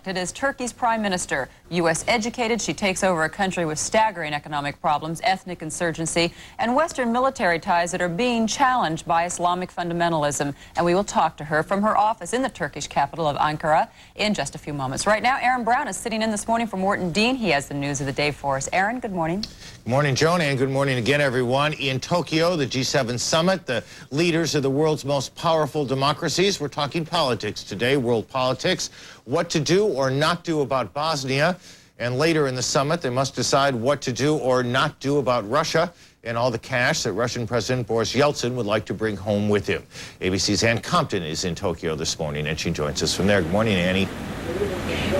elected as Turkey's prime minister. U.S. educated, she takes over a country with staggering economic problems, ethnic insurgency, and Western military ties that are being challenged by Islamic fundamentalism. And we will talk to her from her office in the Turkish capital of Ankara in just a few moments. Right now, Aaron Brown is sitting in this morning for Morton Dean. He has the news of the day for us. Aaron, good morning. Good morning, Joan, and good morning again, everyone. In Tokyo, the G7 summit, the leaders of the world's most powerful democracies. We're talking politics today, world politics, what to do or not do about Bosnia. And later in the summit, they must decide what to do or not do about Russia and all the cash that Russian President Boris Yeltsin would like to bring home with him. ABC's Ann Compton is in Tokyo this morning, and she joins us from there. Good morning, Annie.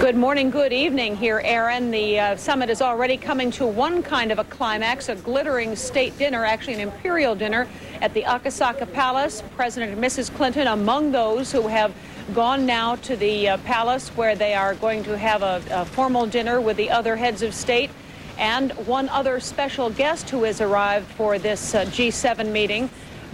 Good morning, good evening here, Aaron. The summit is already coming to one kind of a climax, a glittering state dinner, actually an imperial dinner at the Akasaka Palace. President and Mrs. Clinton among those who have gone now to the palace, where they are going to have a formal dinner with the other heads of state. And one other special guest who has arrived for this G7 meeting.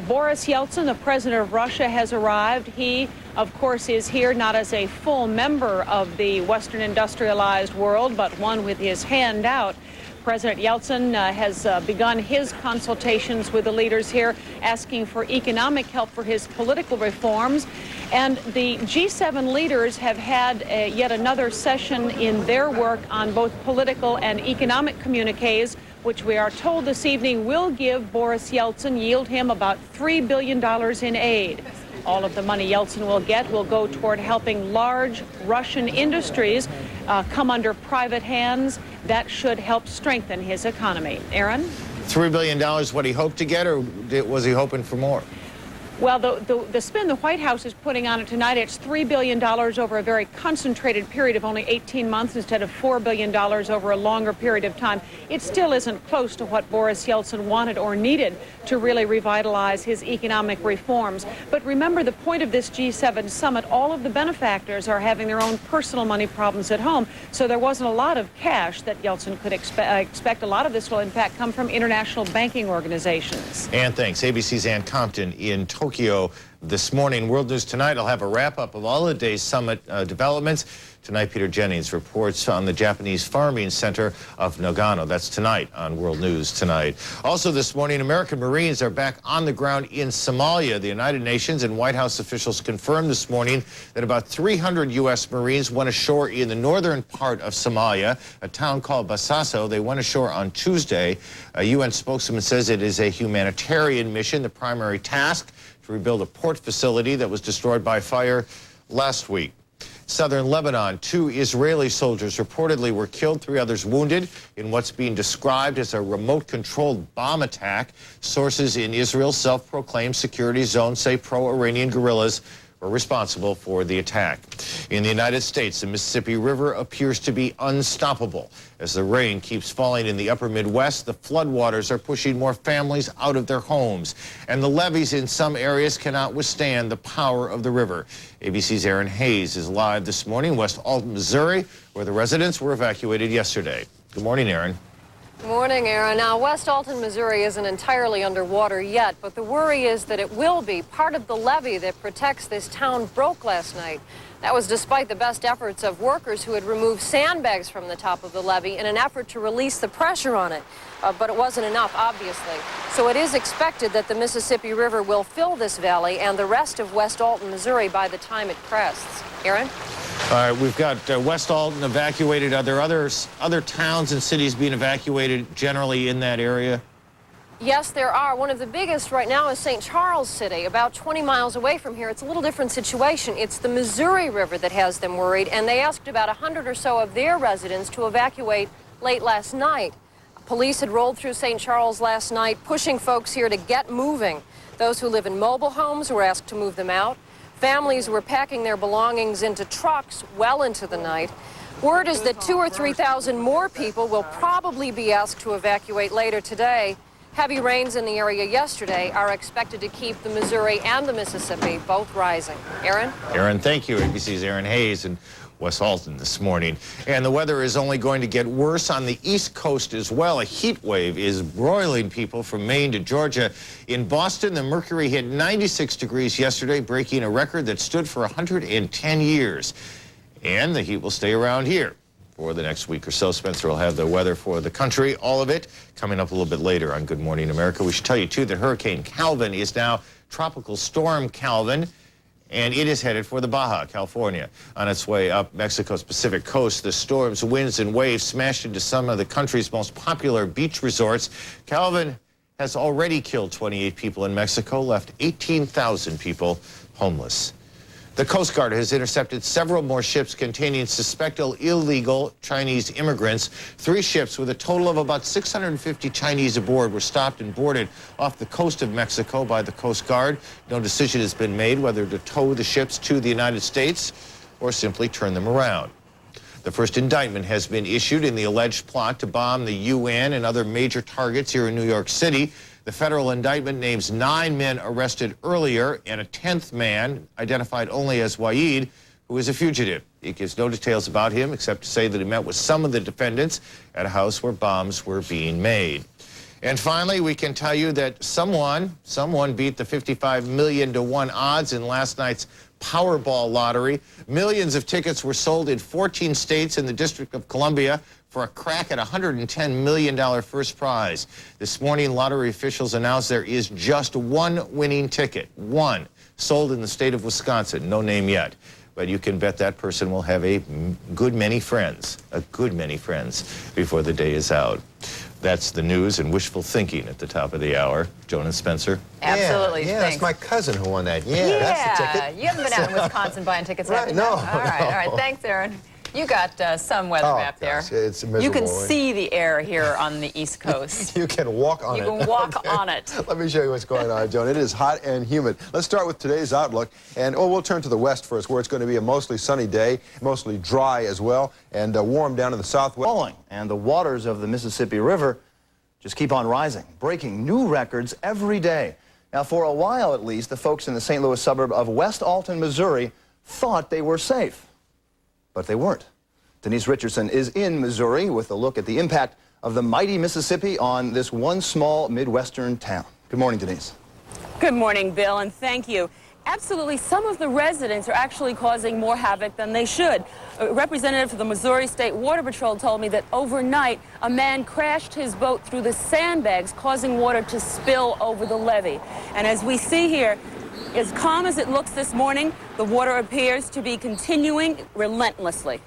Boris Yeltsin, the president of Russia, has arrived. He, of course, is here not as a full member of the Western industrialized world, but one with his hand out. President Yeltsin has begun his consultations with the leaders here, asking for economic help for his political reforms. And the G7 leaders have had yet another session in their work on both political and economic communiques, which we are told this evening will give Boris Yeltsin, yield him about $3 billion in aid. All of the money Yeltsin will get will go toward helping large Russian industries come under private hands. That should help strengthen his economy. Aaron? $3 billion, what he hoped to get, or was he hoping for more? Well, the spin the White House is putting on it tonight, it's $3 billion over a very concentrated period of only 18 months instead of $4 billion over a longer period of time. It still isn't close to what Boris Yeltsin wanted or needed to really revitalize his economic reforms. But remember, the point of this G7 summit, all of the benefactors are having their own personal money problems at home, so there wasn't a lot of cash that Yeltsin could expect. A lot of this will, in fact, come from international banking organizations. And thanks. ABC's Ann Compton in Tokyo this morning. World News Tonight, I'll have a wrap-up of all of the day's summit developments. Tonight, Peter Jennings reports on the Japanese Farming Center of Nagano. That's tonight on World News Tonight. Also this morning, American Marines are back on the ground in Somalia. The United Nations and White House officials confirmed this morning that about 300 U.S. Marines went ashore in the northern part of Somalia, a town called Basaso. They went ashore on Tuesday. A UN spokesman says it is a humanitarian mission. The primary task to rebuild a port facility that was destroyed by fire last week. Southern Lebanon, 2 Israeli soldiers reportedly were killed, 3 others wounded in what's being described as a remote-controlled bomb attack. Sources in Israel's self-proclaimed security zone say pro-Iranian guerrillas were responsible for the attack. In the United States, the Mississippi River appears to be unstoppable. As the rain keeps falling in the upper Midwest, the floodwaters are pushing more families out of their homes, and the levees in some areas cannot withstand the power of the river. ABC's Aaron Hayes is live this morning in West Alton, Missouri, where the residents were evacuated yesterday. Good morning, Aaron. Good morning, Aaron. Now, West Alton, Missouri isn't entirely underwater yet, but the worry is that it will be. Part of the levee that protects this town broke last night. That was despite the best efforts of workers who had removed sandbags from the top of the levee in an effort to release the pressure on it. But it wasn't enough, obviously. So it is expected that the Mississippi River will fill this valley and the rest of West Alton, Missouri by the time it crests. Aaron? All right, we've got West Alton evacuated. Are there other towns and cities being evacuated generally in that area? Yes, there are. One of the biggest right now is St. Charles City, about 20 miles away from here. It's a little different situation. It's the Missouri River that has them worried, and they asked about 100 or so of their residents to evacuate late last night. Police had rolled through St. Charles last night, pushing folks here to get moving. Those who live in mobile homes were asked to move them out. Families were packing their belongings into trucks well into the night. Word is that 2,000 or 3,000 more people will probably be asked to evacuate later today. Heavy rains in the area yesterday are expected to keep the Missouri and the Mississippi both rising. Aaron? Aaron, thank you. ABC's Aaron Hayes in West Alton this morning. And the weather is only going to get worse on the East Coast as well. A heat wave is broiling people from Maine to Georgia. In Boston, the mercury hit 96 degrees yesterday, breaking a record that stood for 110 years. And the heat will stay around here for the next week or so. Spencer will have the weather for the country, all of it, coming up a little bit later on Good Morning America. We should tell you, too, that Hurricane Calvin is now Tropical Storm Calvin, and it is headed for the Baja California. On its way up Mexico's Pacific coast, the storm's winds and waves smashed into some of the country's most popular beach resorts. Calvin has already killed 28 people in Mexico, left 18,000 people homeless. The Coast Guard has intercepted several more ships containing suspected illegal Chinese immigrants. 3 ships with a total of about 650 Chinese aboard were stopped and boarded off the coast of Mexico by the Coast Guard. No decision has been made whether to tow the ships to the United States or simply turn them around. The first indictment has been issued in the alleged plot to bomb the UN and other major targets here in New York City. The federal indictment names 9 men arrested earlier and a 10th man, identified only as Waid, who is a fugitive. It gives no details about him except to say that he met with some of the defendants at a house where bombs were being made. And finally, we can tell you that someone beat the 55 million to 1 odds in last night's Powerball lottery. Millions of tickets were sold in 14 states in the District of Columbia for a crack at $110 million first prize. This morning, lottery officials announced there is just 1 winning ticket, 1, sold in the state of Wisconsin, no name yet. But you can bet that person will have a good many friends before the day is out. That's the news and wishful thinking at the top of the hour. Joan and Spencer. Absolutely. Yeah, thanks. it's my cousin who won that. Yeah, that's the ticket. You haven't been out in Wisconsin buying tickets, have you? No. All right. Thanks, Aaron. You got some weather map there. Gosh, it's miserable. You can see the air here on the East Coast. You can walk on it. You can walk on it. Let me show you what's going on, Joan. It is hot and humid. Let's start with today's outlook. And we'll turn to the west first, where it's going to be a mostly sunny day, mostly dry as well, and warm down in the southwest. Falling, and the waters of the Mississippi River just keep on rising, breaking new records every day. Now, for a while at least, the folks in the St. Louis suburb of West Alton, Missouri, thought they were safe. But they weren't. Denise Richardson is in Missouri with a look at the impact of the mighty Mississippi on this one small Midwestern town. Good morning, Denise. Good morning, Bill, and thank you. Absolutely, some of the residents are actually causing more havoc than they should. A representative for the Missouri State Water Patrol told me that overnight, a man crashed his boat through the sandbags, causing water to spill over the levee. And as we see here, as calm as it looks this morning, the water appears to be continuing relentlessly.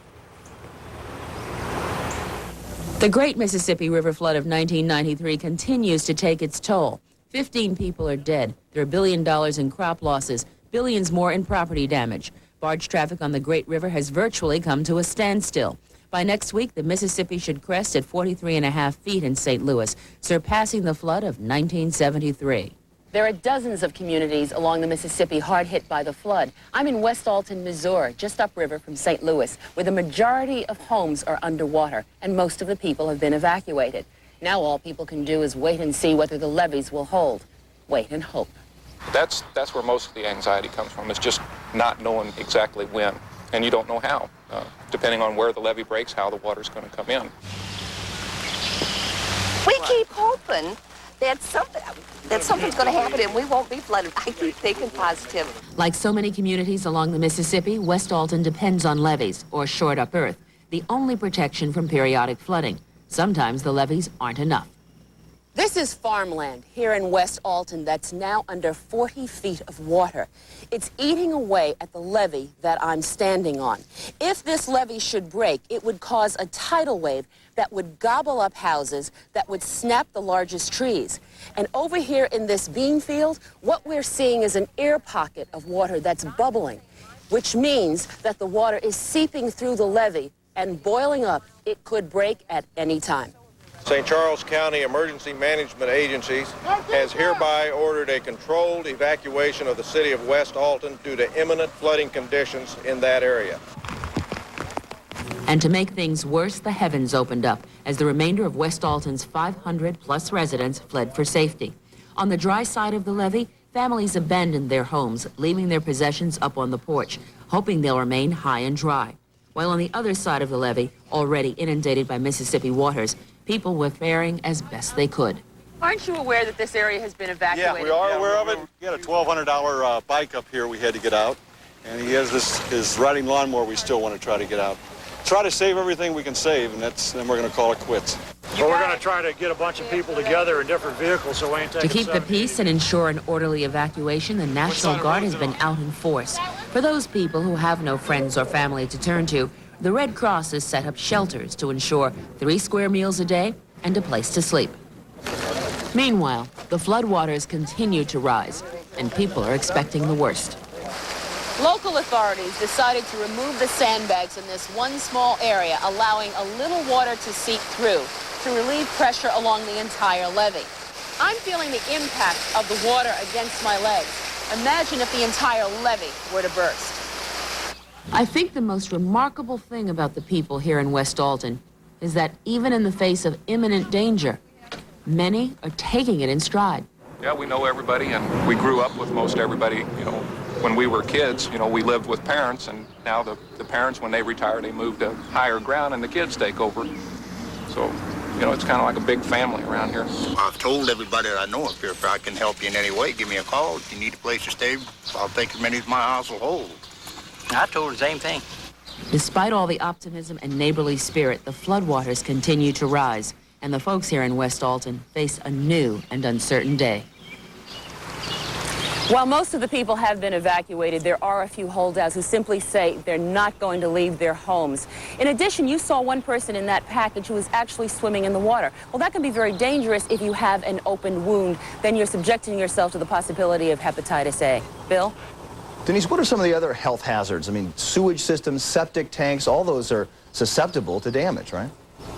The Great Mississippi River flood of 1993 continues to take its toll. 15 people are dead. There are $1 billion in crop losses, billions more in property damage. Barge traffic on the Great River has virtually come to a standstill. By next week, the Mississippi should crest at 43.5 feet in St. Louis, surpassing the flood of 1973. There are dozens of communities along the Mississippi hard hit by the flood. I'm in West Alton, Missouri, just upriver from St. Louis, where the majority of homes are underwater, and most of the people have been evacuated. Now all people can do is wait and see whether the levees will hold. Wait and hope. That's where most of the anxiety comes from, is just not knowing exactly when, and you don't know how. Depending on where the levee breaks, how the water's going to come in. We keep hoping that something's going to happen and we won't be flooded. I keep thinking positive. Like so many communities along the Mississippi, West Alton depends on levees, or shored up earth, the only protection from periodic flooding. Sometimes the levees aren't enough. This is farmland here in West Alton that's now under 40 feet of water. It's eating away at the levee that I'm standing on. If this levee should break, it would cause a tidal wave that would gobble up houses, that would snap the largest trees. And over here in this bean field, what we're seeing is an air pocket of water that's bubbling, which means that the water is seeping through the levee and boiling up. It could break at any time. St. Charles County Emergency Management Agency has hereby ordered a controlled evacuation of the city of West Alton due to imminent flooding conditions in that area. And to make things worse, the heavens opened up as the remainder of West Alton's 500-plus residents fled for safety. On the dry side of the levee, families abandoned their homes, leaving their possessions up on the porch, hoping they'll remain high and dry. While on the other side of the levee, already inundated by Mississippi waters, people were faring as best they could. Aren't you aware that this area has been evacuated? Yeah, we are aware of it. We had a $1,200 bike up here we had to get out. And he has his riding lawnmower we still want to try to get out. Try to save everything we can save, and then we're going to call it quits. Well, we're going to try to get a bunch of people together in different vehicles so we ain't taking To keep the peace and ensure an orderly evacuation, the National Guard has been out in force. For those people who have no friends or family to turn to, the Red Cross has set up shelters to ensure 3 square meals a day and a place to sleep. Meanwhile, the floodwaters continue to rise, and people are expecting the worst. Local authorities decided to remove the sandbags in this one small area, allowing a little water to seep through to relieve pressure along the entire levee. I'm feeling the impact of the water against my legs. Imagine if the entire levee were to burst. I think the most remarkable thing about the people here in West Alton is that even in the face of imminent danger, many are taking it in stride. Yeah, we know everybody, and we grew up with most everybody, you know. When we were kids, you know, we lived with parents, and now the parents, when they retire, they move to higher ground, and the kids take over. So, you know, it's kind of like a big family around here. I've told everybody that I know up here, if I can help you in any way, give me a call. If you need a place to stay, I'll take as many as my house will hold. I told her the same thing. Despite all the optimism and neighborly spirit, the floodwaters continue to rise, and the folks here in West Alton face a new and uncertain day. While most of the people have been evacuated, there are a few holdouts who simply say they're not going to leave their homes. In addition, you saw one person in that package who was actually swimming in the water. Well, that can be very dangerous if you have an open wound. Then you're subjecting yourself to the possibility of hepatitis A. Bill? Denise, what are some of the other health hazards? I mean, sewage systems, septic tanks, all those are susceptible to damage, right?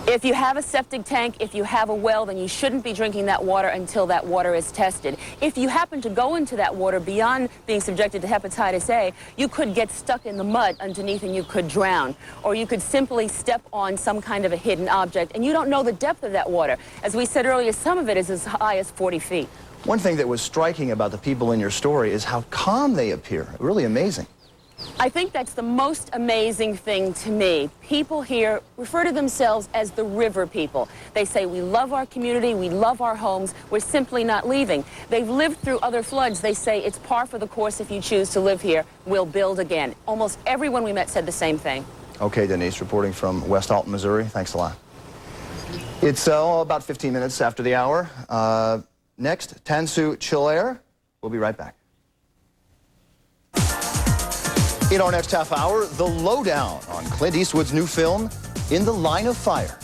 If you have a septic tank, if you have a well, then you shouldn't be drinking that water until that water is tested. If you happen to go into that water beyond being subjected to hepatitis A, you could get stuck in the mud underneath and you could drown. Or you could simply step on some kind of a hidden object, and you don't know the depth of that water. As we said earlier, some of it is as high as 40 feet. One thing that was striking about the people in your story is how calm they appear. Really amazing. I think that's the most amazing thing to me. People here refer to themselves as the river people. They say, we love our community, we love our homes, we're simply not leaving. They've lived through other floods. They say it's par for the course if you choose to live here. We'll build again. Almost everyone we met said the same thing. Okay, Denise, reporting from West Alton, Missouri. Thanks a lot. It's about 15 minutes after the hour. Next, Tansu Chilair. We'll be right back. In our next half hour, the lowdown on Clint Eastwood's new film, In the Line of Fire.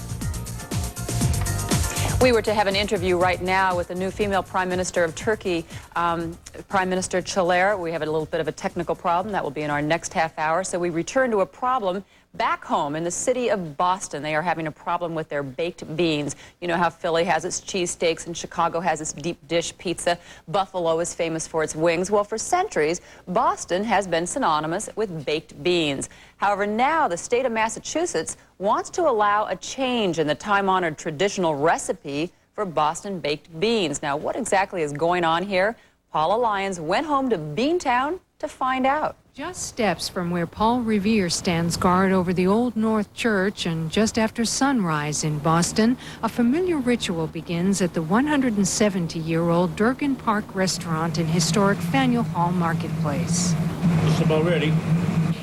We were to have an interview right now with the new female Prime Minister of Turkey, Prime Minister Chilair. We have a little bit of a technical problem. That will be in our next half hour. So we return to a problem back home in the city of Boston. They are having a problem with their baked beans. You know how Philly has its cheesesteaks and Chicago has its deep dish pizza. Buffalo is famous for its wings. Well, for centuries, Boston has been synonymous with baked beans. However, now the state of Massachusetts wants to allow a change in the time-honored traditional recipe for Boston baked beans. Now, what exactly is going on here? Paula Lyons went home to Beantown to find out. Just steps from where Paul Revere stands guard over the Old North Church and just after sunrise in Boston, a familiar ritual begins at the 170-year-old Durgan Park restaurant in historic Faneuil Hall Marketplace. Just about ready.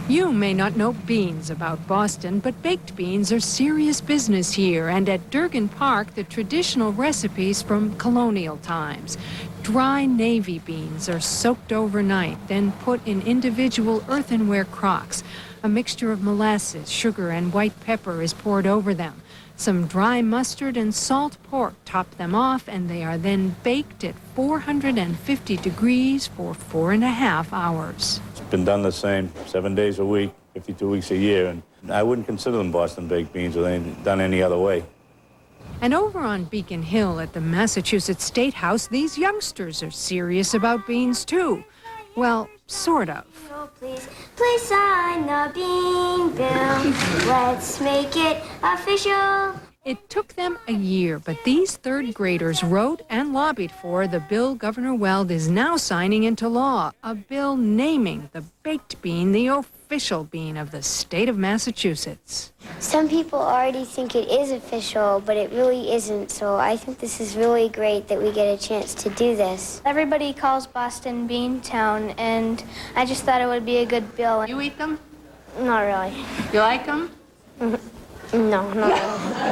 You may not know beans about Boston, but baked beans are serious business here, and at Durgan Park, the traditional recipes from colonial times. Dry navy beans are soaked overnight, then put in individual earthenware crocks. A mixture of molasses, sugar, and white pepper is poured over them. Some dry mustard and salt pork top them off, and they are then baked at 450 degrees for 4.5 hours. It's been done the same 7 days a week, 52 weeks a year, and I wouldn't consider them Boston baked beans or done any other way. And over on Beacon Hill at the Massachusetts State House, these youngsters are serious about beans too. Well, sort of. Please sign the bean bill. Let's make it official. It took them a year, but these third graders wrote and lobbied for the bill Governor Weld is now signing into law, a bill naming the baked bean the official official bean of the state of Massachusetts. Some people already think it is official, but it really isn't, so I think this is really great that we get a chance to do this. Everybody calls Boston Beantown, and I just thought it would be a good bill. You eat them? Not really. You like them? No, not really.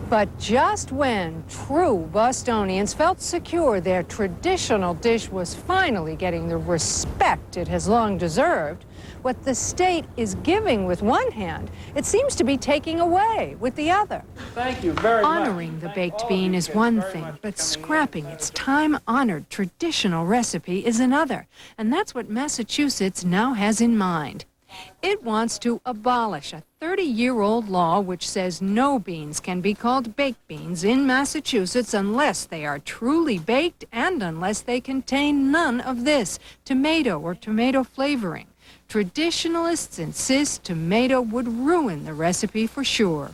But just when true Bostonians felt secure their traditional dish was finally getting the respect it has long deserved, what the state is giving with one hand, it seems to be taking away with the other. Thank you very much. Honoring the baked bean is one thing, but scrapping its time-honored traditional recipe is another. And that's what Massachusetts now has in mind. It wants to abolish a 30-year-old law which says no beans can be called baked beans in Massachusetts unless they are truly baked and unless they contain none of this, tomato or tomato flavoring. Traditionalists insist tomato would ruin the recipe for sure.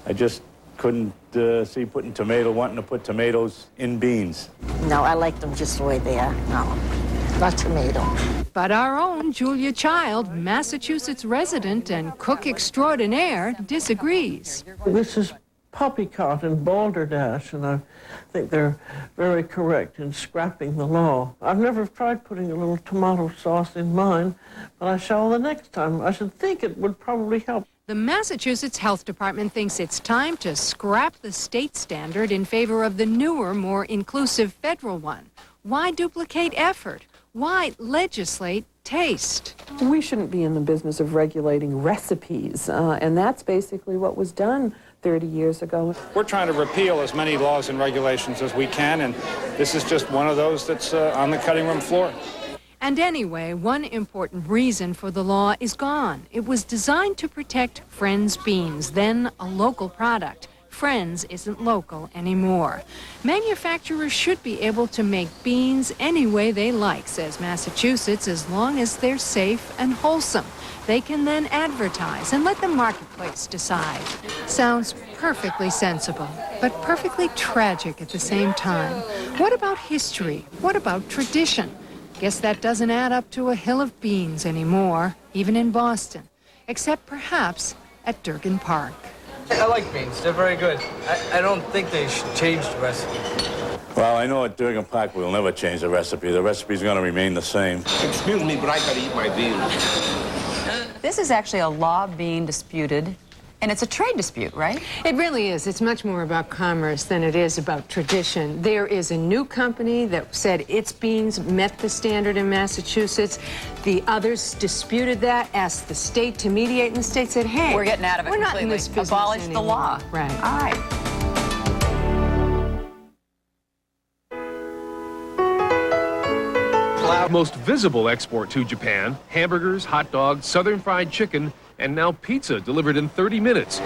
I just couldn't see wanting to put tomatoes in beans. No, I like them just the way they are. No, not tomato. But our own Julia Child, Massachusetts resident and cook extraordinaire, disagrees. This is poppycock and balderdash, and I think they're very correct in scrapping the law. I've never tried putting a little tomato sauce in mine, but I shall the next time. I should think it would probably help. The Massachusetts Health Department thinks it's time to scrap the state standard in favor of the newer, more inclusive federal one. Why duplicate effort? Why legislate taste? We shouldn't be in the business of regulating recipes, and that's basically what was done 30 years ago. We're trying to repeal as many laws and regulations as we can, and this is just one of those that's on the cutting room floor. And anyway, one important reason for the law is gone. It was designed to protect Friends beans, then a local product. Friends isn't local anymore. Manufacturers should be able to make beans any way they like, says Massachusetts, as long as they're safe and wholesome. They can then advertise and let the marketplace decide. Sounds perfectly sensible, but perfectly tragic at the same time. What about history? What about tradition? Guess that doesn't add up to a hill of beans anymore, even in Boston, except perhaps at Durgan Park. I like beans. They're very good. I don't think they should change the recipe. Well, I know at Durgan Park we'll never change the recipe. The recipe's going to remain the same. Excuse me, but I got to eat my beans. This is actually a law being disputed, and it's a trade dispute, right? It really is. It's much more about commerce than it is about tradition. There is a new company that said its beans met the standard in Massachusetts. The others disputed that, asked the state to mediate, and the state said, hey, we're getting out of it we're completely. Not in this business Abolish anymore. the law. Right. All right. Most visible export to Japan, hamburgers, hot dogs, southern fried chicken, and now pizza delivered in 30 minutes.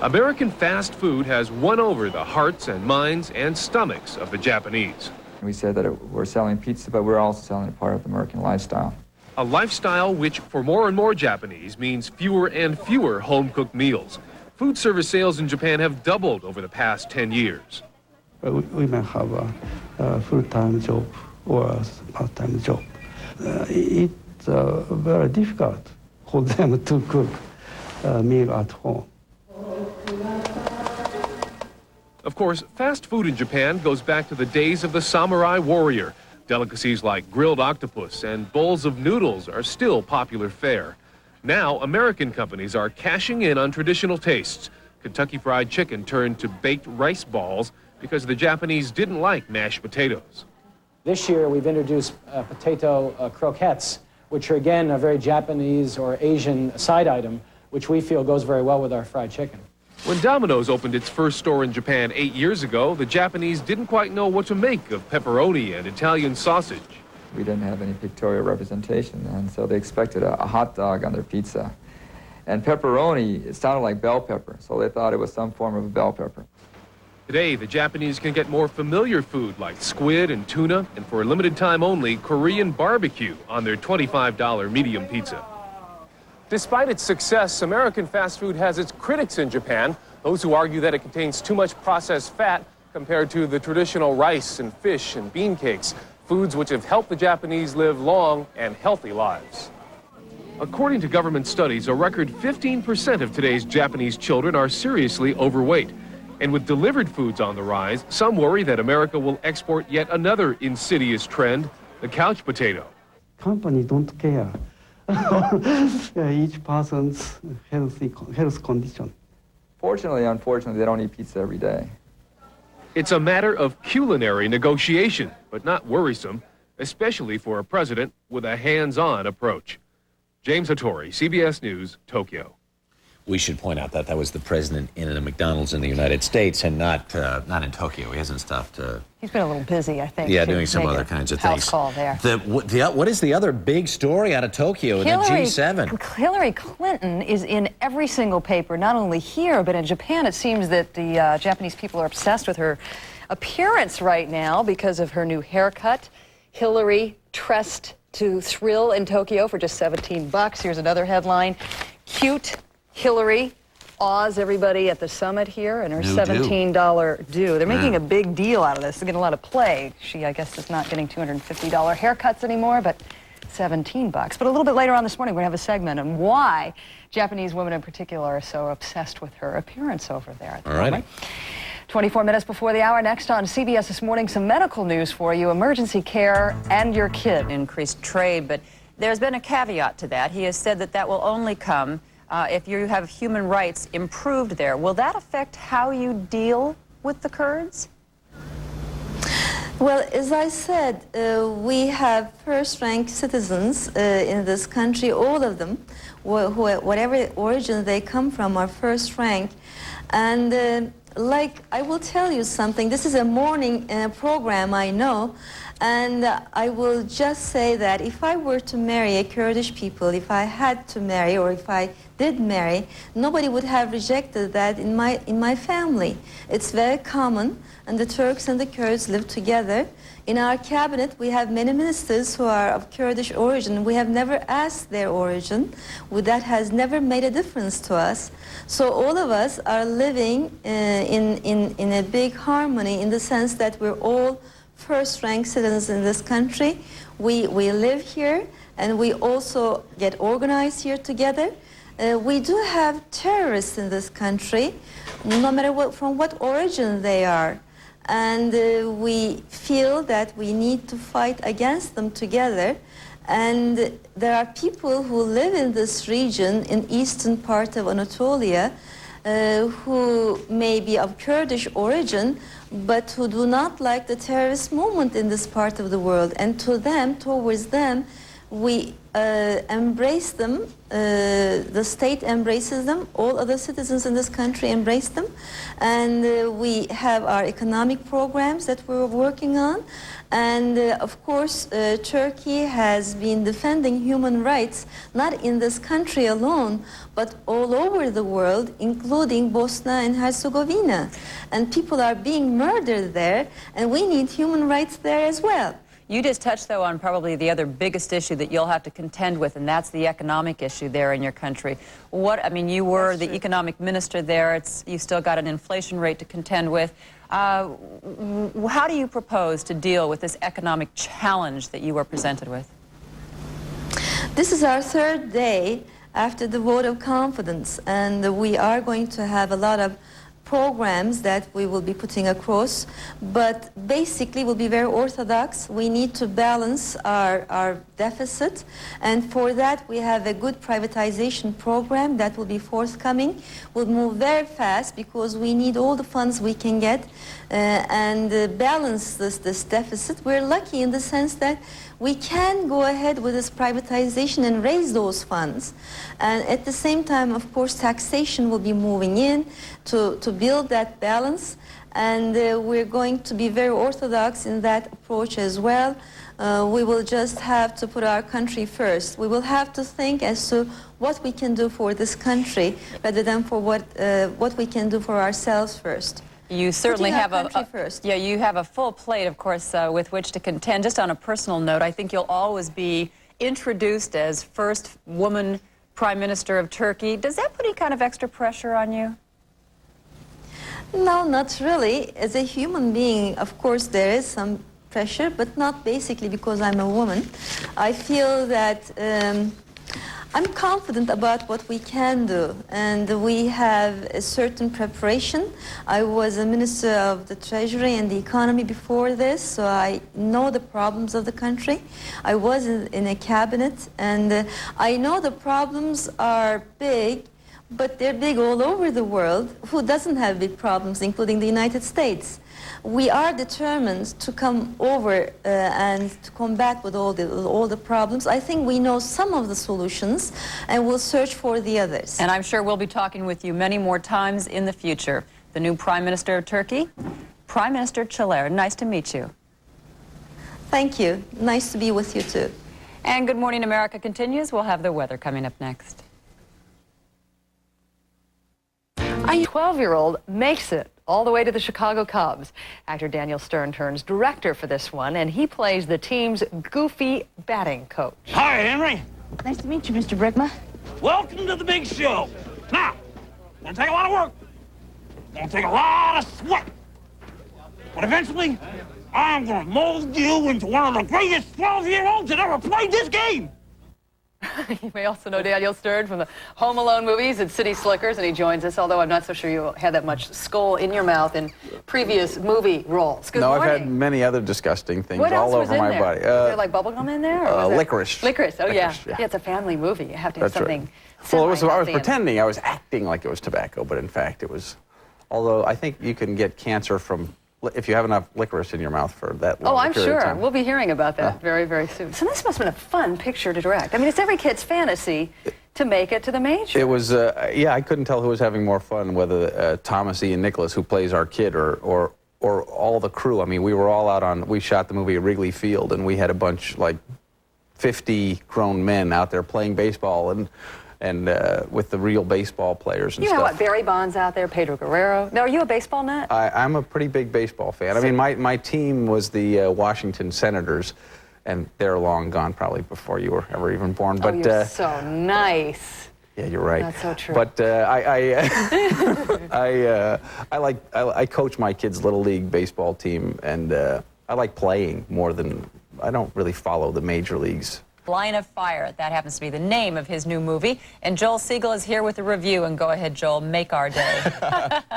American fast food has won over the hearts and minds and stomachs of the Japanese. We said that we're selling pizza, but we're also selling a part of the American lifestyle. A lifestyle which, for more and more Japanese, means fewer and fewer home-cooked meals. Food service sales in Japan have doubled over the past 10 years. Women have a full-time job or a part-time job. It's very difficult for them to cook a meal at home. Of course, fast food in Japan goes back to the days of the samurai warrior. Delicacies like grilled octopus and bowls of noodles are still popular fare. Now, American companies are cashing in on traditional tastes. Kentucky Fried Chicken turned to baked rice balls because the Japanese didn't like mashed potatoes. This year, we've introduced potato croquettes, which are, again, a very Japanese or Asian side item, which we feel goes very well with our fried chicken. When Domino's opened its first store in Japan 8 years ago, the Japanese didn't quite know what to make of pepperoni and Italian sausage. We didn't have any pictorial representation, and so they expected a hot dog on their pizza. And pepperoni, it sounded like bell pepper, so they thought it was some form of a bell pepper. Today, the Japanese can get more familiar food like squid and tuna, and for a limited time only, Korean barbecue on their $25 medium pizza. Despite its success, American fast food has its critics in Japan, those who argue that it contains too much processed fat compared to the traditional rice and fish and bean cakes. foods which have helped the Japanese live long and healthy lives. According to government studies, a record 15% of today's Japanese children are seriously overweight. And with delivered foods on the rise, some worry that America will export yet another insidious trend, the couch potato. Company don't care each person's health condition. Fortunately, unfortunately, they don't eat pizza every day. It's a matter of culinary negotiation, but not worrisome, especially for a president with a hands-on approach. James Hattori, CBS News, Tokyo. We should point out that that was the president in a McDonald's in the United States and not in Tokyo. He hasn't stopped. He's been a little busy, I think. Yeah, doing some other kinds of house things. Call there. What is the other big story out of Tokyo in the G7? Hillary Clinton is in every single paper, not only here, but in Japan. It seems that the Japanese people are obsessed with her appearance right now because of her new haircut. Hillary dressed to thrill in Tokyo for just $17. Here's another headline. Cute Hillary awes everybody at the summit here and her $17 due. They're making a big deal out of this. They're getting a lot of play. She, I guess, is not getting $250 haircuts anymore, but $17. But a little bit later on this morning, we're going to have a segment on why Japanese women in particular are so obsessed with her appearance over there at the moment. 24 minutes before the hour. Next on CBS This Morning, some medical news for you, emergency care and your kid. Increased trade, but there's been a caveat to that. He has said that that will only come if you have human rights improved there. Will that affect how you deal with the Kurds? Well, as I said, we have first-rank citizens in this country, all of them, whatever origin they come from, are first-rank. And like, I will tell you something. This is a morning program, I know, and I will just say that if I were to marry a Kurdish people, if I had to marry, or if I did marry, nobody would have rejected that in my family. It's very common, and the Turks and the Kurds live together. In our cabinet, we have many ministers who are of Kurdish origin. We have never asked their origin. That has never made a difference to us. So all of us are living in a big harmony in the sense that we're all first-rank citizens in this country. We live here, and we also get organized here together. We do have terrorists in this country, no matter from what origin they are. And we feel that we need to fight against them together. And there are people who live in this region, in eastern part of Anatolia, who may be of Kurdish origin, but who do not like the terrorist movement in this part of the world. And towards them, we embrace them, the state embraces them, all other citizens in this country embrace them, and we have our economic programs that we're working on, and of course Turkey has been defending human rights, not in this country alone, but all over the world, including Bosnia and Herzegovina, and people are being murdered there, and we need human rights there as well. You just touched, though, on probably the other biggest issue that you'll have to contend with, and that's the economic issue there in your country. I mean, you were the economic minister there. You still got an inflation rate to contend with. How do you propose to deal with this economic challenge that you were presented with? This is our third day after the vote of confidence, and we are going to have a lot of programs that we will be putting across, but basically will be very orthodox. We need to balance our deficit, and for that we have a good privatization program that will be forthcoming. We'll move very fast because we need all the funds we can get and balance this deficit. We're lucky in the sense that we can go ahead with this privatization and raise those funds. And at the same time, of course, taxation will be moving in to build that balance. And we're going to be very orthodox in that approach as well. We will just have to put our country first. We will have to think as to what we can do for this country rather than for what we can do for ourselves first. You certainly have you have a full plate, of course, with which to contend. Just on a personal note, I think you'll always be introduced as first woman Prime Minister of Turkey. Does that put any kind of extra pressure on you? No, not really. As a human being, of course, there is some pressure, but not basically because I'm a woman. I feel that I'm confident about what we can do, and we have a certain preparation. I was a minister of the Treasury and the Economy before this, so I know the problems of the country. I was in a cabinet, and I know the problems are big, but they're big all over the world. Who doesn't have big problems, including the United States? We are determined to come over and to combat with all the problems. I think we know some of the solutions, and we'll search for the others. And I'm sure we'll be talking with you many more times in the future. The new Prime Minister of Turkey, Prime Minister Çeler. Nice to meet you. Thank you. Nice to be with you too. And Good Morning America continues. We'll have the weather coming up next. A 12-year-old makes it all the way to the Chicago Cubs. Actor Daniel Stern turns director for this one, and he plays the team's goofy batting coach. Hi, Henry. Nice to meet you, Mr. Brickma. Welcome to the big show. Now, gonna take a lot of work. Gonna take a lot of sweat. But eventually, I'm gonna mold you into one of the greatest 12-year-olds that ever played this game. You may also know Daniel Stern from the Home Alone movies and City Slickers, and he joins us, although I'm not so sure you had that much skull in your mouth in previous movie roles. Good morning. I've had many other disgusting things what all else over was in my there? body. Was there like bubblegum in there? Or was licorice. Licorice, oh yeah. Yeah. Yeah, it's a family movie. You have to have That's something. right. Well, I was semi-healthy in it. pretending, I was acting like it was tobacco, but in fact it was, although I think you can get cancer from, if you have enough licorice in your mouth for that long Oh, I'm period of sure. time. We'll be hearing about that very, very soon. So this must have been a fun picture to direct. I mean, it's every kid's fantasy to make it to the majors. It was, yeah, I couldn't tell who was having more fun, whether Thomas Ian Nicholas, who plays our kid, or all the crew. I mean, we were all out on, we shot the movie at Wrigley Field, and we had a bunch, like 50 grown men out there playing baseball, and with the real baseball players and you stuff. know what, Barry Bonds out there, Pedro Guerrero. Now, are you a baseball nut? I'm a pretty big baseball fan. I mean, my team was the Washington Senators, and they're long gone probably before you were ever even born. But you're so nice. Yeah, you're right. That's so true. But I coach my kids' little league baseball team, and I like playing more than, I don't really follow the major leagues. Line of Fire. That happens to be the name of his new movie. And Joel Siegel is here with a review. And go ahead, Joel, make our day.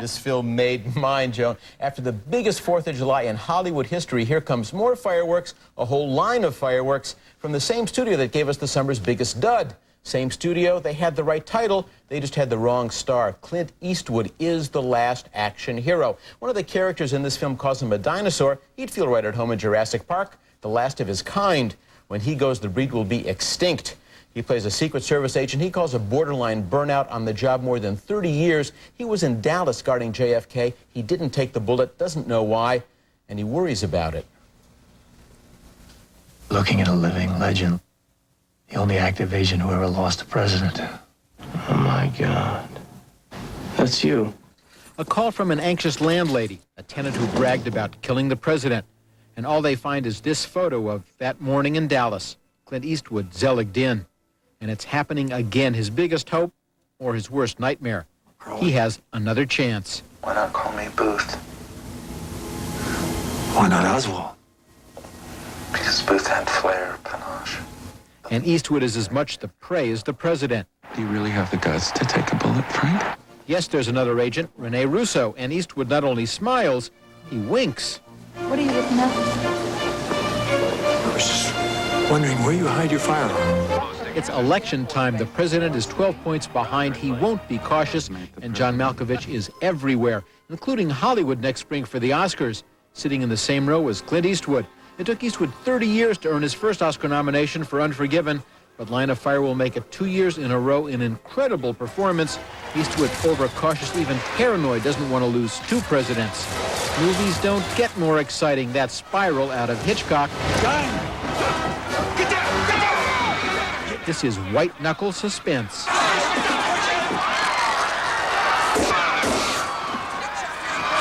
This film made mine, Joan. After the biggest 4th of July in Hollywood history, here comes more fireworks, a whole line of fireworks from the same studio that gave us the summer's biggest dud. Same studio, they had the right title, they just had the wrong star. Clint Eastwood is the last action hero. One of the characters in this film calls him a dinosaur. He'd feel right at home in Jurassic Park, the last of his kind. When he goes, the breed will be extinct. He plays a Secret Service agent he calls a borderline burnout, on the job more than 30 years. He was in Dallas guarding JFK. He didn't take the bullet, doesn't know why, and he worries about it. Looking at a living legend. The only active agent who ever lost a president. Oh my God. That's you. A call from an anxious landlady, a tenant who bragged about killing the president. And all they find is this photo of that morning in Dallas, Clint Eastwood zeligged in. And it's happening again, his biggest hope or his worst nightmare. He has another chance. Why not call me Booth? Why not Oswald? Because Booth had flair, panache. And Eastwood is as much the prey as the president. Do you really have the guts to take a bullet, Frank? Yes, there's another agent, Rene Russo, and Eastwood not only smiles, he winks. What are you looking at? I was just wondering where you hide your firearm. It's election time. The president is 12 points behind. He won't be cautious, and John Malkovich is everywhere, including Hollywood next spring for the Oscars, sitting in the same row as Clint Eastwood. It took Eastwood 30 years to earn his first Oscar nomination for Unforgiven, but Line of Fire will make it 2 years in a row, an incredible performance. Eastwood, overcautious, even paranoid, doesn't want to lose 2 presidents. Movies don't get more exciting. That Spiral out of Hitchcock. This is white-knuckle suspense.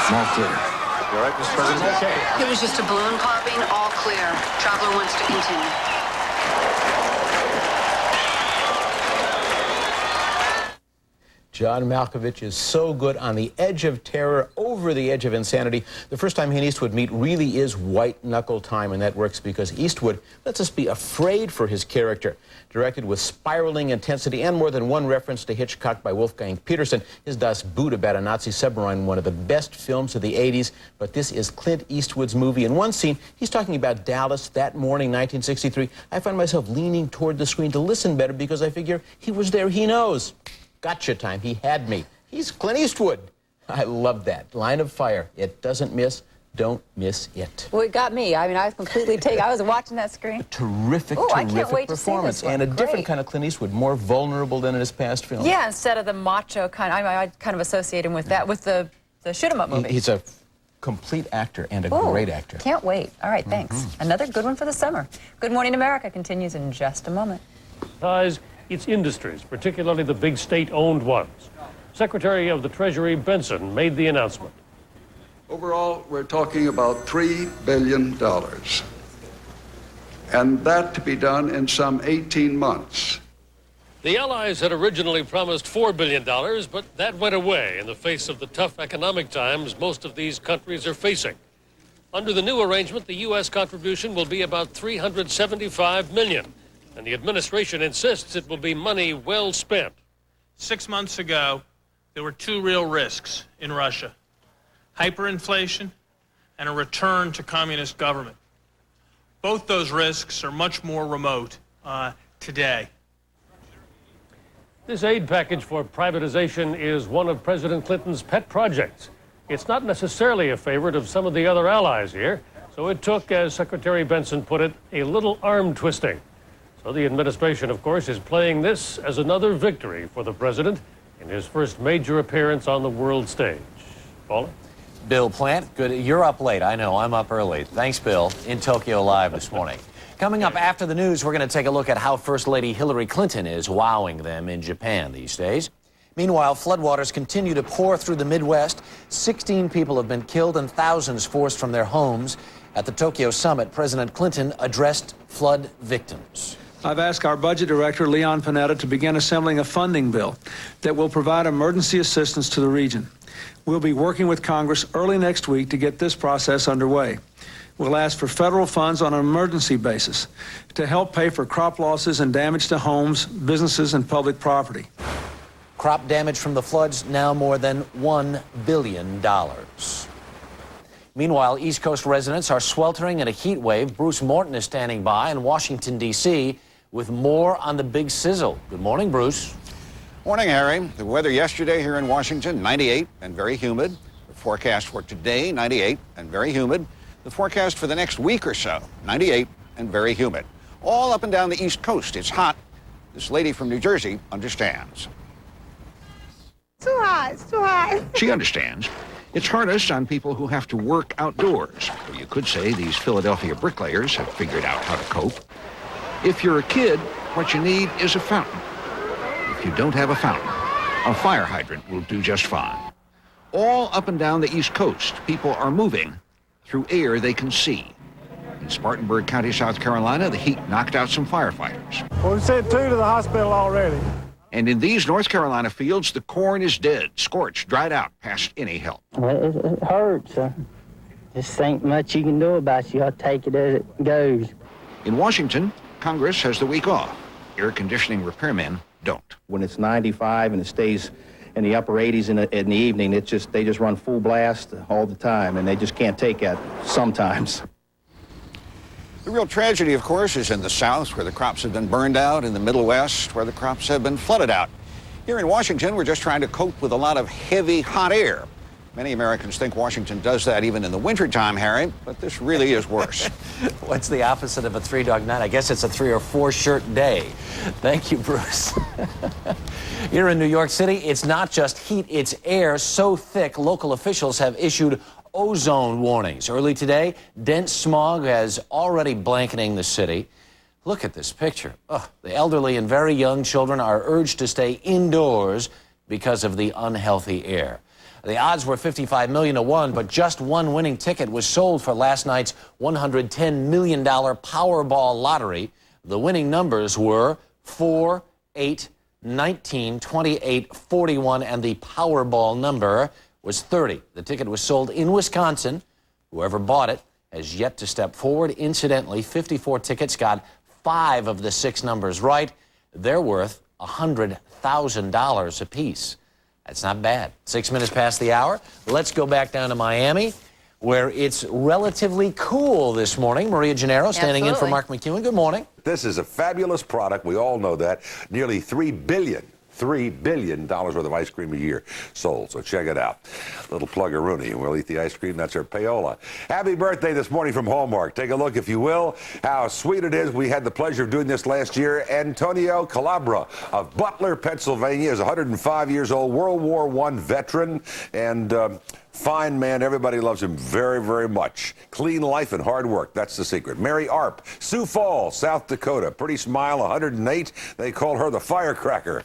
All clear. You all right, Mr. President? Okay. It was just a balloon popping, all clear. Traveler wants to continue. John Malkovich is so good, on the edge of terror, over the edge of insanity. The first time he and Eastwood meet really is white-knuckle time, and that works because Eastwood lets us be afraid for his character. Directed with spiraling intensity and more than one reference to Hitchcock by Wolfgang Peterson, his Das Boot about a Nazi submarine, one of the best films of the 80s. But this is Clint Eastwood's movie. In one scene, he's talking about Dallas that morning, 1963. I find myself leaning toward the screen to listen better because I figure he was there, he knows. Gotcha time. He had me. He's Clint Eastwood. I love that. Line of Fire. It doesn't miss. Don't miss it. Well, it got me. I mean, I was completely taken. I was watching that screen. Terrific, Ooh, I can't terrific wait to see performance. this one. And a Great. different kind of Clint Eastwood, more vulnerable than in his past films. Yeah, instead of the macho kind, I kind of associate him with that, with the shoot 'em up movie. He's a complete actor and a great actor. Can't wait. All right, thanks. Another good one for the summer. Good Morning America continues in just a moment. Its industries, particularly the big state-owned ones. Secretary of the Treasury Benson made the announcement. Overall, we're talking about $3 billion. And that to be done in some 18 months. The Allies had originally promised $4 billion, but that went away in the face of the tough economic times most of these countries are facing. Under the new arrangement, the U.S. contribution will be about $375 million. And the administration insists it will be money well spent. 6 months ago, there were two real risks in Russia: hyperinflation and a return to communist government. Both those risks are much more remote today. This aid package for privatization is one of President Clinton's pet projects. It's not necessarily a favorite of some of the other allies here, so it took, as Secretary Benson put it, a little arm twisting. So the administration, of course, is playing this as another victory for the president in his first major appearance on the world stage. Paula? Bill Plant, good. You're up late. I know. I'm up early. Thanks, Bill. In Tokyo Live this morning. Coming up after the news, we're going to take a look at how First Lady Hillary Clinton is wowing them in Japan these days. Meanwhile, floodwaters continue to pour through the Midwest. 16 people have been killed and thousands forced from their homes. At the Tokyo summit, President Clinton addressed flood victims. I've asked our budget director, Leon Panetta, to begin assembling a funding bill that will provide emergency assistance to the region. We'll be working with Congress early next week to get this process underway. We'll ask for federal funds on an emergency basis to help pay for crop losses and damage to homes, businesses, and public property. Crop damage from the floods now more than $1 billion. Meanwhile, East Coast residents are sweltering in a heat wave. Bruce Morton is standing by in Washington, D.C., with more on the big sizzle. Good morning, Bruce. Morning, Harry. The weather yesterday here in Washington, 98 and very humid. The forecast for today, 98 and very humid. The forecast for the next week or so, 98 and very humid. All up and down the East Coast. It's hot. This lady from New Jersey understands. Too hot. It's too hot. She understands. It's hardest on people who have to work outdoors. Or you could say these Philadelphia bricklayers have figured out how to cope. If you're a kid, what you need is a fountain. If you don't have a fountain, a fire hydrant will do just fine. All up and down the East Coast, people are moving through air they can see. In Spartanburg County, South Carolina, the heat knocked out some firefighters. Well, we sent 2 to the hospital already. And in these North Carolina fields, the corn is dead, scorched, dried out, past any help. Well, it hurts. Just ain't much you can do about it. You have to take it as it goes. In Washington, Congress has the week off. Air conditioning repairmen don't. When it's 95 and it stays in the upper 80s in the evening, they just run full blast all the time, and they just can't take that sometimes. The real tragedy, of course, is in the South, where the crops have been burned out, in the Middle West, where the crops have been flooded out. Here in Washington, we're just trying to cope with a lot of heavy, hot air. Many Americans think Washington does that even in the wintertime, Harry, but this really is worse. What's the opposite of a 3-dog night? I guess it's a 3 or 4 shirt day. Thank you, Bruce. Here in New York City, it's not just heat, it's air so thick local officials have issued ozone warnings. Early today, dense smog has already blanketing the city. Look at this picture. Ugh, the elderly and very young children are urged to stay indoors because of the unhealthy air. The odds were 55 million to 1, but just one winning ticket was sold for last night's $110 million Powerball lottery. The winning numbers were 4, 8, 19, 28, 41, and the Powerball number was 30. The ticket was sold in Wisconsin. Whoever bought it has yet to step forward. Incidentally, 54 tickets got 5 of the 6 numbers right. They're worth $100,000 apiece. That's not bad. 6 minutes past the hour. Let's go back down to Miami, where it's relatively cool this morning. Maria Gennaro standing in for Mark McEwen. Good morning. This is a fabulous product. We all know that. Nearly $3 billion worth of ice cream a year sold. So check it out. Little plug-a-rooney. We'll eat the ice cream. That's our payola. Happy birthday this morning from Hallmark. Take a look, if you will, how sweet it is. We had the pleasure of doing this last year. Antonio Calabra of Butler, Pennsylvania, is 105 years old, World War I veteran, and fine man. Everybody loves him very, very much. Clean life and hard work. That's the secret. Mary Arp, Sioux Falls, South Dakota. Pretty smile, 108. They call her the firecracker.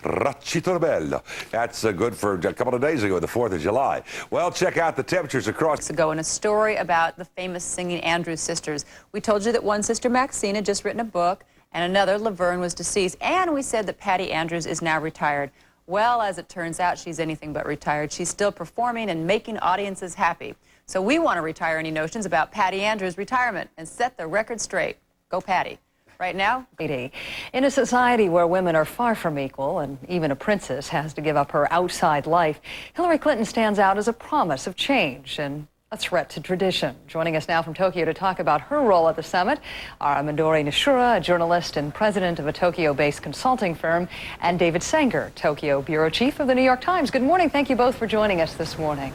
Rachito Bello. That's good for a couple of days ago, the 4th of July. Well, check out the temperatures across. Ago in a story about the famous singing Andrews sisters. We told you that one sister, Maxine, had just written a book, and another, Laverne, was deceased. And we said that Patty Andrews is now retired. Well, as it turns out, she's anything but retired. She's still performing and making audiences happy. So we want to retire any notions about Patty Andrews' retirement and set the record straight. Go Patty. Right now, in a society where women are far from equal and even a princess has to give up her outside life, Hillary Clinton stands out as a promise of change and a threat to tradition. Joining us now from Tokyo to talk about her role at the summit are Midori Nishura, a journalist and president of a Tokyo-based consulting firm, and David Sanger, Tokyo bureau chief of the New York Times. Good morning. Thank you both for joining us this morning.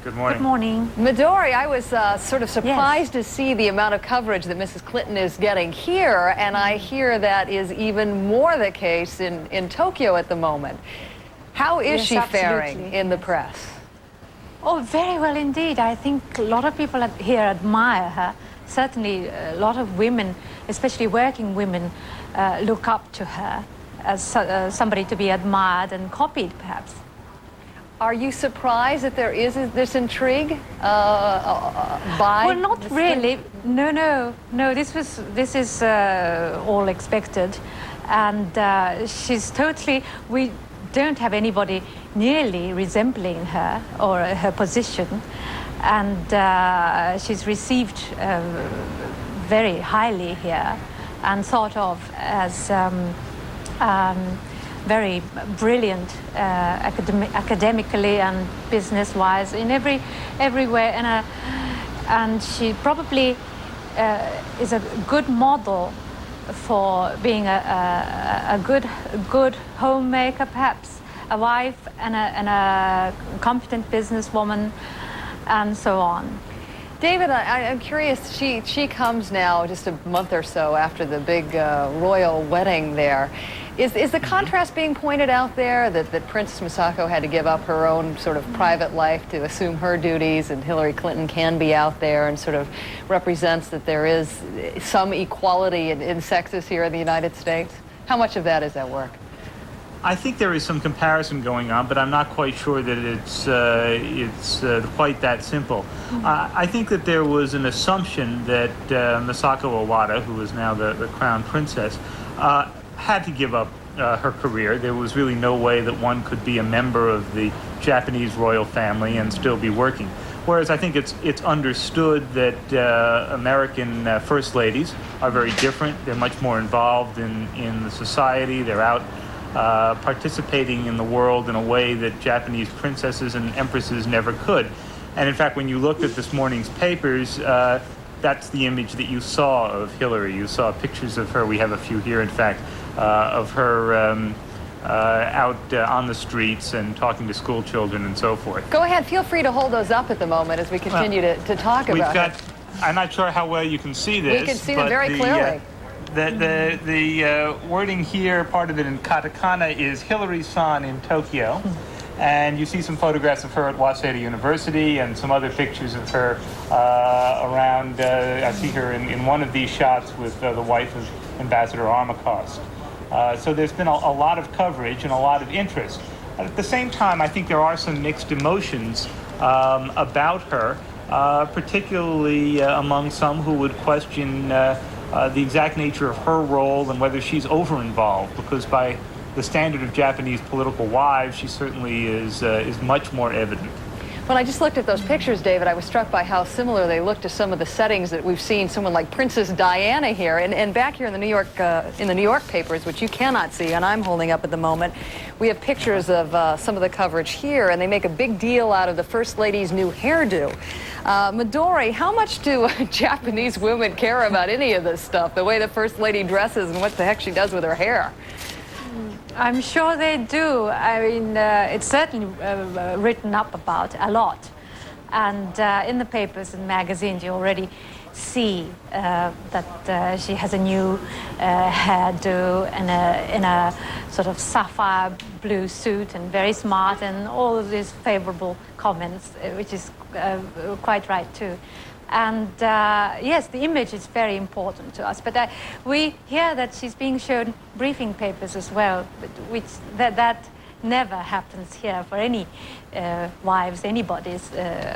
Good morning. Good morning. Midori, I was sort of surprised to see the amount of coverage that Mrs. Clinton is getting here, and I hear that is even more the case in Tokyo at the moment. How is she faring in the press? Oh, very well indeed. I think a lot of people here admire her. Certainly a lot of women, especially working women, look up to her as somebody to be admired and copied, perhaps. Are you surprised that there is this intrigue by? Well, not really. No. This is all expected, and she's totally. We don't have anybody nearly resembling her or her position, and she's received very highly here and thought of as very brilliant academically and business-wise in every way, and she probably is a good model for being a good homemaker, perhaps a wife and a competent businesswoman, and so on. David, I'm curious, she comes now just a month or so after the big royal wedding there. Is the contrast being pointed out there that Princess Misako had to give up her own sort of private life to assume her duties, and Hillary Clinton can be out there and sort of represents that there is some equality in sexes here in the United States? How much of that is at work? I think there is some comparison going on, but I'm not quite sure that it's quite that simple. I think that there was an assumption that Misako Owada, who is now the crown princess, had to give up her career. There was really no way that one could be a member of the Japanese royal family and still be working. Whereas I think it's understood that American first ladies are very different. They're much more involved in the society. They're out participating in the world in a way that Japanese princesses and empresses never could. And in fact, when you looked at this morning's papers, that's the image that you saw of Hillary. You saw pictures of her. We have a few here, in fact, of her out on the streets and talking to school children and so forth. Go ahead. Feel free to hold those up at the moment as we continue to talk about it. I'm not sure how well you can see this. We can see them very clearly. The wording here, part of it in katakana, is Hillary-san in Tokyo. And you see some photographs of her at Waseda University and some other pictures of her around. I see her in one of these shots with the wife of Ambassador Armacost. So there's been a lot of coverage and a lot of interest. At the same time, I think there are some mixed emotions about her, particularly among some who would question the exact nature of her role and whether she's over-involved, because by the standard of Japanese political wives, she certainly is much more evident. When I just looked at those pictures, David, I was struck by how similar they look to some of the settings that we've seen someone like Princess Diana here. And back here in the New York papers, which you cannot see, and I'm holding up at the moment, we have pictures of some of the coverage here, and they make a big deal out of the First Lady's new hairdo. Midori, how much do Japanese women care about any of this stuff, the way the First Lady dresses and what the heck she does with her hair? I'm sure they do. I mean, it's certainly written up about a lot. And in the papers and magazines, you already see that she has a new hairdo and in a sort of sapphire blue suit and very smart and all of these favorable comments, which is quite right too. And yes, the image is very important to us. But we hear that she's being shown briefing papers as well, which that never happens here for any wives, anybody's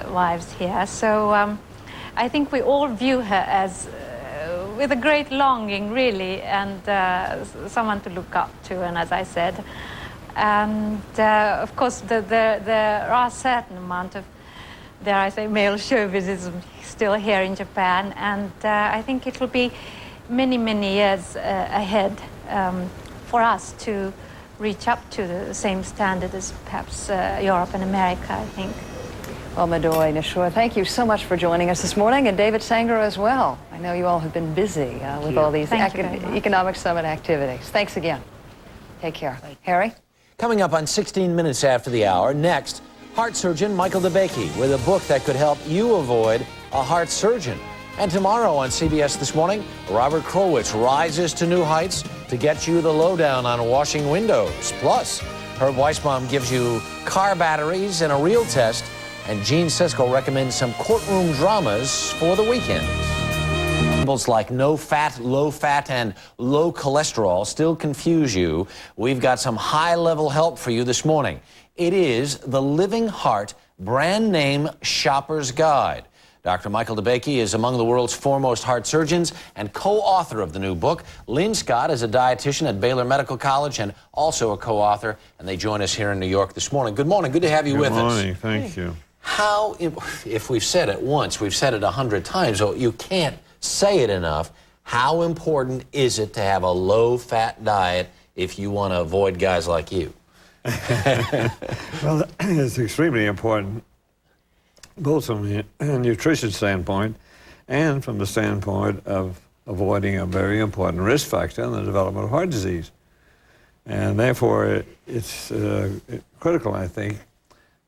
wives here. So I think we all view her as with a great longing, really, and someone to look up to. And as I said, and of course, there are a certain amount of, dare I say, male chauvinism still here in Japan, and I think it will be many, many years ahead for us to reach up to the same standard as perhaps Europe and America, I think. Well, Midori Nishua, thank you so much for joining us this morning, and David Sanger as well. I know you all have been busy with all these economic summit activities. Thanks again. Take care. Harry? Coming up on 16 minutes after the hour, next, heart surgeon Michael DeBakey with a book that could help you avoid a heart surgeon. And tomorrow on CBS This Morning, Robert Krulwich rises to new heights to get you the lowdown on washing windows. Plus, Herb Weisbaum gives you car batteries and a real test, and Gene Siskel recommends some courtroom dramas for the weekend. Symbols like no fat, and low cholesterol still confuse you. We've got some high-level help for you this morning. It is the Living Heart Brand Name Shopper's Guide. Dr. Michael DeBakey is among the world's foremost heart surgeons and co-author of the new book. Lynn Scott is a dietitian at Baylor Medical College and also a co-author, and they join us here in New York this morning. Good morning. Good to have you with us. Good morning. Thank you. How, if we've said it once, we've said it 100 times, so you can't say it enough, how important is it to have a low-fat diet if you want to avoid guys like you? Well, it's extremely important, both from a nutrition standpoint and from the standpoint of avoiding a very important risk factor in the development of heart disease. And therefore, it's critical, I think,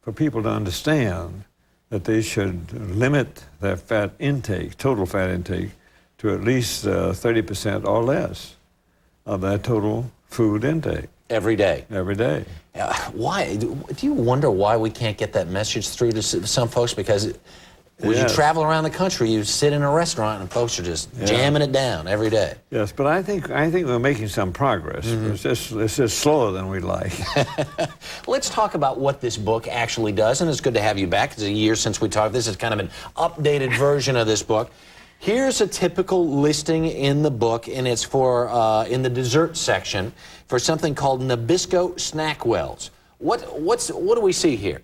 for people to understand that they should limit their fat intake, total fat intake, to at least 30% or less of their total food intake. Every day. Every day. Why? Do you wonder why we can't get that message through to some folks? Because when you travel around the country, you sit in a restaurant and folks are just jamming it down every day. Yes, but I think we're making some progress. Mm-hmm. It's just slower than we'd like. Let's talk about what this book actually does, and it's good to have you back. It's a year since we talked. This is kind of an updated version of this book. Here's a typical listing in the book, and it's for in the dessert section for something called Nabisco Snack Wells. What do we see here?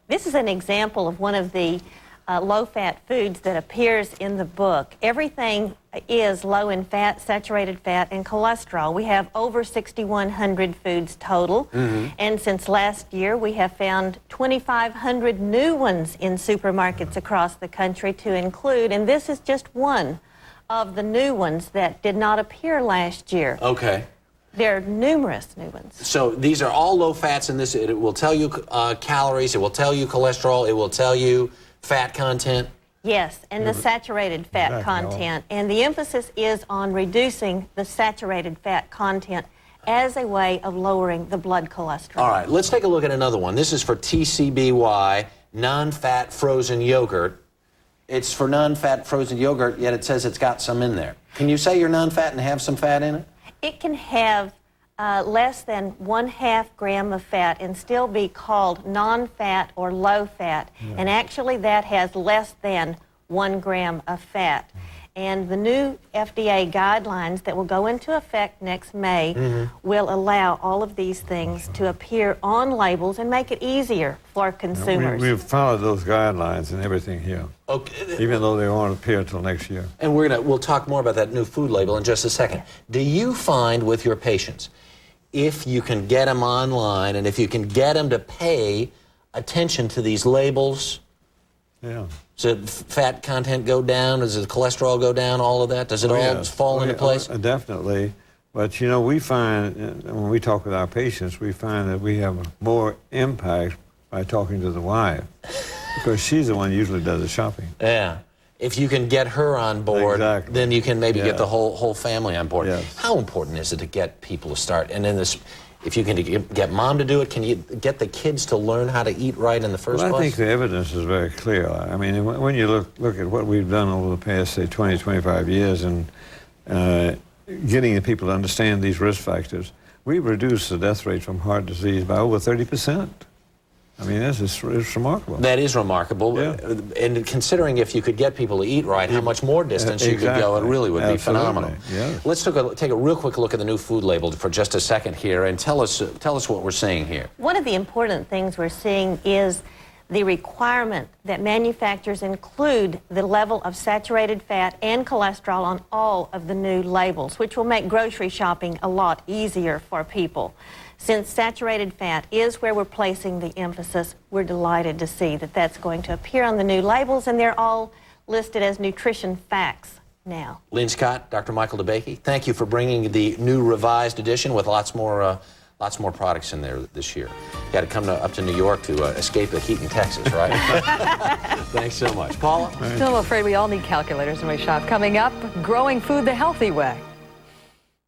This is an example of one of the low-fat foods that appears in the book. Everything is low in fat, saturated fat, and cholesterol. We have over 6,100 foods total, and since last year we have found 2,500 new ones in supermarkets across the country to include, and this is just one of the new ones that did not appear last year. Okay. There are numerous new ones. So these are all low fats in this. It will tell you calories, it will tell you cholesterol, it will tell you fat content. Yes, and the saturated fat content. And the emphasis is on reducing the saturated fat content as a way of lowering the blood cholesterol. All right, let's take a look at another one. This is for TCBY, non-fat frozen yogurt. It's for non-fat frozen yogurt, yet it says it's got some in there. Can you say you're non-fat and have some fat in it? It can have less than 1/2 gram of fat and still be called non-fat or low fat. And actually that has less than 1 gram of fat. And the new FDA guidelines that will go into effect next May will allow all of these things to appear on labels and make it easier for consumers. We've followed those guidelines and everything here. Okay. Even though they won't appear until next year. And we'll talk more about that new food label in just a second. Do you find with your patients, if you can get them online and if you can get them to pay attention to these labels, does the fat content go down? Does the cholesterol go down? All of that? Does it all fall into place? Definitely. But, you know, we find, when we talk with our patients, we find that we have more impact by talking to the wife. Because she's the one who usually does the shopping. Yeah. If you can get her on board, then you can maybe get the whole family on board. Yes. How important is it to get people to start? And then if you can get mom to do it, can you get the kids to learn how to eat right in the first place? I think the evidence is very clear. I mean, when you look at what we've done over the past, say, 20, 25 years and getting the people to understand these risk factors, we've reduced the death rate from heart disease by over 30%. I mean, it's remarkable. That is remarkable. Yeah. And considering if you could get people to eat right, how much more distance you could go, it really would be phenomenal. Yeah. Let's take a real quick look at the new food label for just a second here and tell us what we're seeing here. One of the important things we're seeing is the requirement that manufacturers include the level of saturated fat and cholesterol on all of the new labels, which will make grocery shopping a lot easier for people. Since saturated fat is where we're placing the emphasis, we're delighted to see that that's going to appear on the new labels, and they're all listed as nutrition facts now. Lynn Scott, Dr. Michael DeBakey, thank you for bringing the new revised edition with lots more products in there this year. You got to come up to New York to escape the heat in Texas, right? Thanks so much. Paula? Still afraid we all need calculators when we shop. Coming up, growing food the healthy way.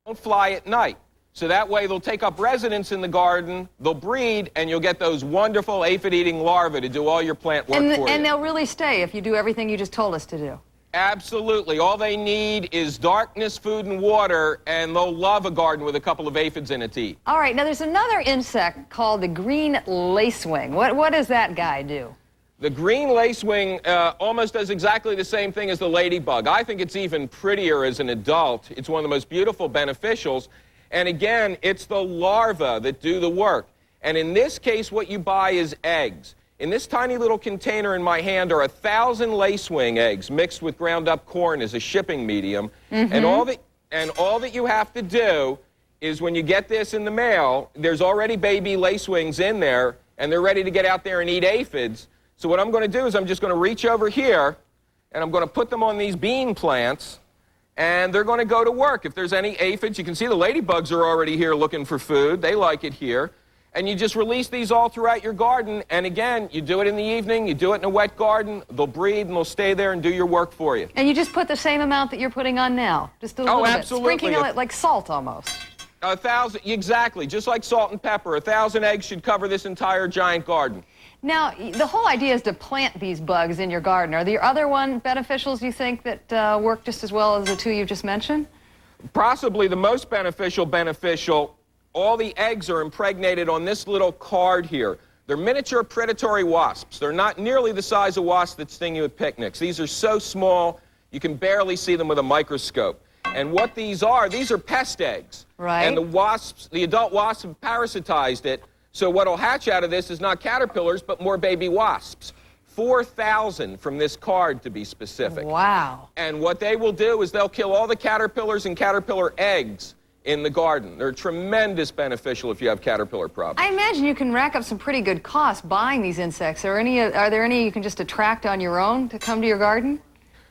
Don't fly at night. So that way they'll take up residence in the garden, they'll breed, and you'll get those wonderful aphid-eating larvae to do all your plant work for you. And they'll really stay if you do everything you just told us to do. Absolutely. All they need is darkness, food, and water, and they'll love a garden with a couple of aphids in it to eat. All right, now there's another insect called the green lacewing. What does that guy do? The green lacewing almost does exactly the same thing as the ladybug. I think it's even prettier as an adult. It's one of the most beautiful beneficials. And again, it's the larvae that do the work. And in this case, what you buy is eggs. In this tiny little container in my hand are 1,000 lacewing eggs mixed with ground up corn as a shipping medium. And all that you have to do is when you get this in the mail, there's already baby lacewings in there, and they're ready to get out there and eat aphids. So what I'm going to do is I'm just going to reach over here, and I'm going to put them on these bean plants, and they're going to go to work. If there's any aphids, you can see the ladybugs are already here looking for food. They like it here. And you just release these all throughout your garden. And again, you do it in the evening, you do it in a wet garden, they'll breed and they'll stay there and do your work for you. And you just put the same amount that you're putting on now? Just a little bit? Absolutely. Sprinkling it like salt almost? 1,000, exactly, just like salt and pepper. 1,000 eggs should cover this entire giant garden. Now, the whole idea is to plant these bugs in your garden. Are there other beneficials you think that work just as well as the two you've just mentioned? Possibly the most beneficial, all the eggs are impregnated on this little card here. They're miniature predatory wasps. They're not nearly the size of wasps that sting you at picnics. These are so small, you can barely see them with a microscope. And what these are pest eggs. Right. And the adult wasps have parasitized it. So what will hatch out of this is not caterpillars, but more baby wasps. 4,000 from this card, to be specific. Wow. And what they will do is they'll kill all the caterpillars and caterpillar eggs in the garden. They're tremendous beneficial if you have caterpillar problems. I imagine you can rack up some pretty good costs buying these insects. Are there any you can just attract on your own to come to your garden?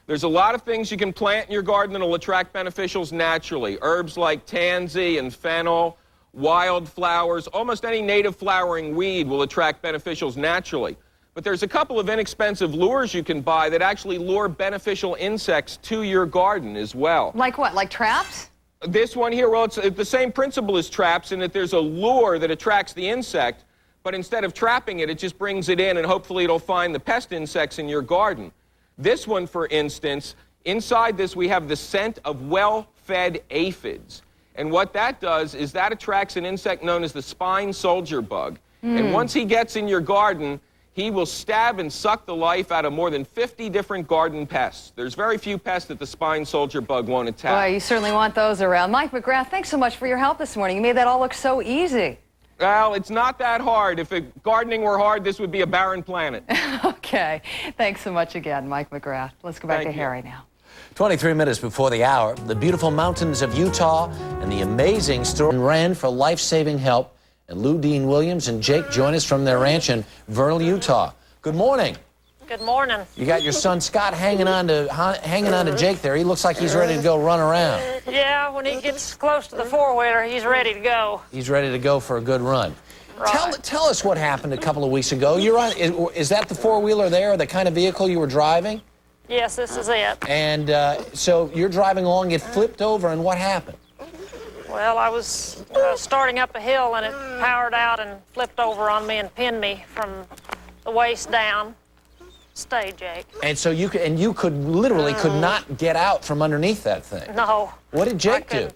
There's a lot of things you can plant in your garden that will attract beneficials naturally. Herbs like tansy and fennel, wildflowers, almost any native flowering weed will attract beneficials naturally. But there's a couple of inexpensive lures you can buy that actually lure beneficial insects to your garden as well. Like what, like traps? This one here, well, it's the same principle as traps in that there's a lure that attracts the insect, but instead of trapping it, it just brings it in and hopefully it'll find the pest insects in your garden. This one, for instance, inside this we have the scent of well-fed aphids. And what that does is that attracts an insect known as the spine soldier bug. And once he gets in your garden, He will stab and suck the life out of more than 50 different garden pests. There's very few pests that the spine soldier bug won't attack. Boy, you certainly want those around. Mike McGrath, thanks so much for your help this morning. You made that all look so easy. Well, it's not that hard. If gardening were hard, this would be a barren planet. Okay. Thanks so much again, Mike McGrath. Let's go back to Harry now. 23 minutes before the hour, the beautiful mountains of Utah and the amazing story ran for life-saving help. And Lou Dean Williams and Jake join us from their ranch in Vernal, Utah. Good morning. Good morning. You got your son Scott hanging on to Jake there. He looks like he's ready to go run around. Yeah, when he gets close to the four-wheeler, he's ready to go. He's ready to go for a good run. Right. Tell us what happened a couple of weeks ago. You're on. Is that the four-wheeler there, the kind of vehicle you were driving? Yes, this is it. And so you're driving along, it flipped over, and what happened? Well, I was starting up a hill, and it powered out and flipped over on me and pinned me from the waist down. Stay, Jake. And so you could literally could not get out from underneath that thing. No. What did Jake do?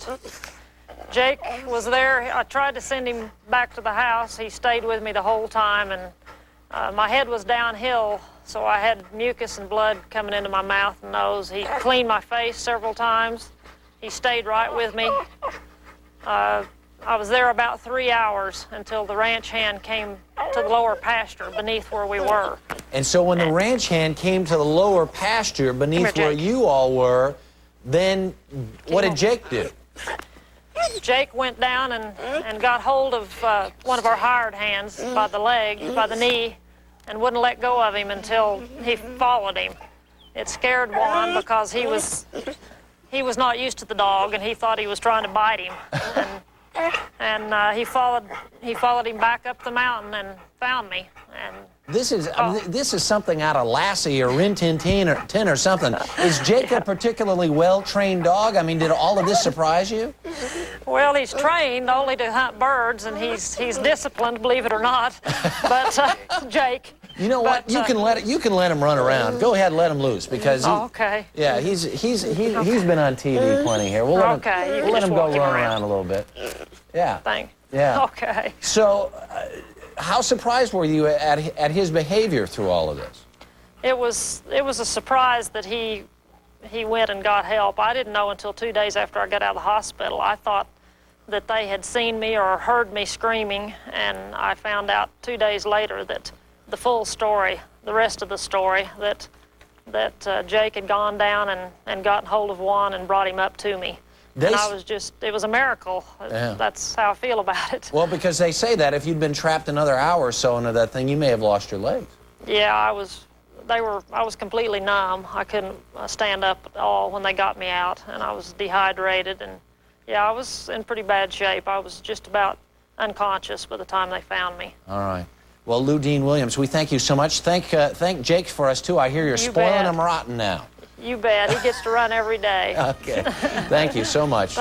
Jake was there. I tried to send him back to the house. He stayed with me the whole time, and my head was downhill, so I had mucus and blood coming into my mouth and nose. He cleaned my face several times. He stayed right with me. I was there about 3 hours until the ranch hand came to the lower pasture beneath where we were. And so when the ranch hand came to the lower pasture beneath where you all were, then what did Jake do? Jake went down and got hold of one of our hired hands by the leg, by the knee, and wouldn't let go of him until he followed him. It scared Juan because he was not used to the dog, and he thought he was trying to bite him. And he followed him back up the mountain and found me. And this is something out of Lassie or Rin Tin Tin or something. Is Jake a particularly well-trained dog? I mean, did all of this surprise you? Well, he's trained only to hunt birds, and he's disciplined, believe it or not. But Jake. You know what? You can let him run around. Go ahead, let him loose because okay. Yeah, he's been on TV plenty here. We'll let him go run around a little bit. Yeah. Thanks. Yeah. Okay. So, how surprised were you at his behavior through all of this? It was a surprise that he went and got help. I didn't know until 2 days after I got out of the hospital. I thought that they had seen me or heard me screaming, and I found out 2 days later that the full story, the rest of the story, that Jake had gone down and gotten hold of Juan and brought him up to me. And it was a miracle. Yeah. That's how I feel about it. Well, because they say that if you'd been trapped another hour or so into that thing, you may have lost your legs. Yeah, I was completely numb. I couldn't stand up at all when they got me out, and I was dehydrated, and yeah, I was in pretty bad shape. I was just about unconscious by the time they found me. All right. Well, Lou Dean Williams, we thank you so much. Thank Jake for us, too. I hear you're spoiling him rotten now. You bet. He gets to run every day. Okay. Thank you so much.